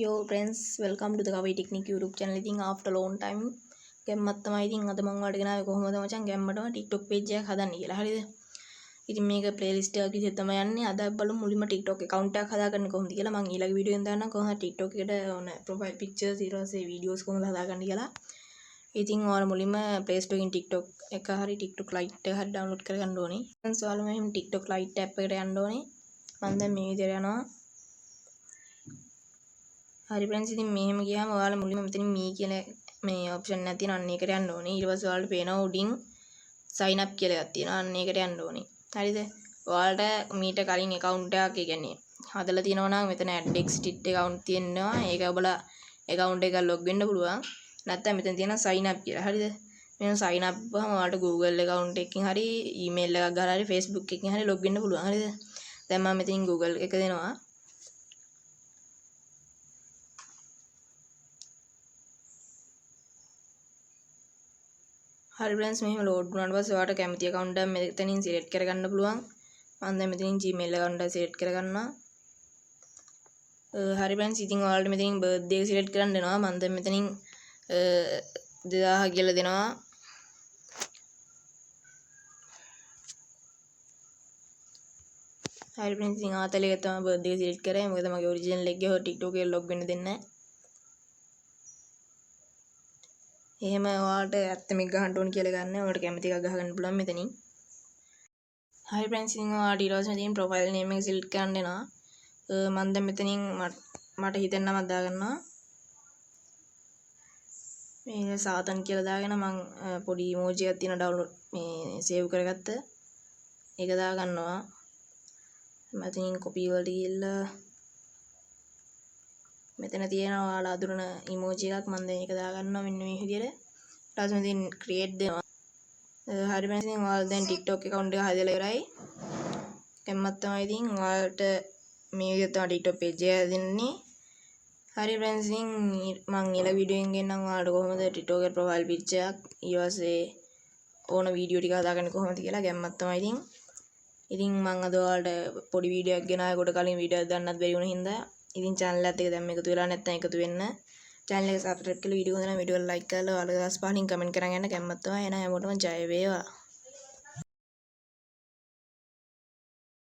Yo friends, welcome to the Kavi Technique YouTube channel. ඉතින් after long time ගැම්මක් තමයි ඉතින් අද මම ඔයාලට ගෙනාවේ කොහොමද මචං ගැම්මටම TikTok page එකක් හදන්න කියලා. හරිද? ඉතින් මේක playlist එකක් විදිහට තමයි යන්නේ. අද බලමු මුලින්ම TikTok account එකක් හදාගන්නේ කොහොමද කියලා. මම ඊළඟ වීඩියෝ එකෙන් දාන්නම් කොහොමද TikTok එකට ඕන profile pictures ඊට පස්සේ videos කොහොමද හදාගන්නේ කියලා. ඉතින් ඔයාලා මුලින්ම Play Store එකෙන් TikTok එක හරි TikTok Lite එක හරි download කරගන්න ඕනේ. friends ඔයාලා මෙහෙම TikTok Lite app එකට යන්න ඕනේ. මම දැන් මේ විදිහට යනවා. හරි friends ඉතින් මෙහෙම ගියාම ඔයාලා මුලින්ම මෙතනින් මේ කියන මේ option එක තියෙනවා අන්න ඒකට යන්න ඕනේ. ඊට පස්සේ ඔයාලට පේනවා උඩින් sign up කියලා එකක් තියෙනවා. අන්න ඒකට යන්න ඕනේ. හරිද? ඔයාලට මීට කලින් account එකක් ඒ කියන්නේ හදලා තියෙනවා නම් මෙතන add exit account තියෙනවා. ඒක ඔබලා account එක log වෙන්න පුළුවන්. නැත්නම් මෙතන තියෙනවා sign up කියලා. හරිද? මෙන්න sign up වහම ඔයාලට Google account එකකින් හරි email එකක් ගහලා හරි Facebook එකකින් හරි log වෙන්න පුළුවන්. හරිද? දැන් මම මෙතනින් Google එක දෙනවා. හරි friends මෙහෙම load වුණාට පස්සේ ඔයාලට කැමති account එක මෙතනින් select කරගන්න පුළුවන්. මම දැන් මෙතනින් Gmail account එක select කරගන්නවා. හරි friends ඉතින් ඔයාලට මෙතනින් birthday එක select කරන්න දෙනවා. මම දැන් මෙතනින් 2000 කියලා දෙනවා. හරි friends ඉතින් ආතලේ එක තමයි birthday එක select කරේ. මොකද මගේ original එක ගියොත් TikTok එකේ log වෙන්න දෙන්නේ නැහැ. එහෙම ඔයාලට ඇත්තම එක ගහන්න ඕන කියලා ගන්න. ඔයාලට කැමති එකක් ගහගන්න පුළුවන් මෙතනින්. හරි friends ඉතින් ඔයාලට ඊට පස්සේ මෙතනින් profile name එක select කරන්න වෙනවා. මම දැන් මෙතනින් මට හිතෙන නමක් දාගන්නවා. මේ සාතන් කියලා දාගෙන මම පොඩි emoji එකක් තියෙන download මේ save කරගත්ත. ඒක දාගන්නවා. මෙතනින් copy වලට ගිහිල්ලා මෙතන තියෙනවා ඔයාලා අඳුරන emoji එකක් මම දැන් ඒක දාගන්නවා මෙන්න මේ විදිහට. ඊට පස්සේ මෙතන create දෙනවා. හරි friends ඉතින් ඔයාලා දැන් TikTok account එක හදලා ඉවරයි. කැමමත් තමයි ඉතින් ඔයාලට මේ විදිහට තමයි TikTok page එක හදන්නේ. හරි friends ඉතින් මම ඊළඟ වීඩියෝ එකෙන් ගෙන්නම් ඔයාලට කොහොමද TikTok එකේ profile picture එකක් ඊට පස්සේ ඕන වීඩියෝ ටික හදාගන්නේ කොහොමද කියලා කැමමත් තමයි ඉතින් මම අද ඔයාලට පොඩි වීඩියෝ එකක් ගෙනාවේ කොට කලින් වීඩියෝ එකක් දාන්නත් බැරි වුණ හින්දා ඉතින් channel එකත් එක්ක දැන් එකතු වෙලා නැත්නම් එකතු වෙන්න channel එක subscribe කරලා වීඩියෝ හොඳ නම් වීඩියෝ එක like කරලා ඔයාලගේ අදහස් පහලින් comment කරන් යන්න කැමමත් තමයි එහෙනම් හැමෝටම ජය වේවා.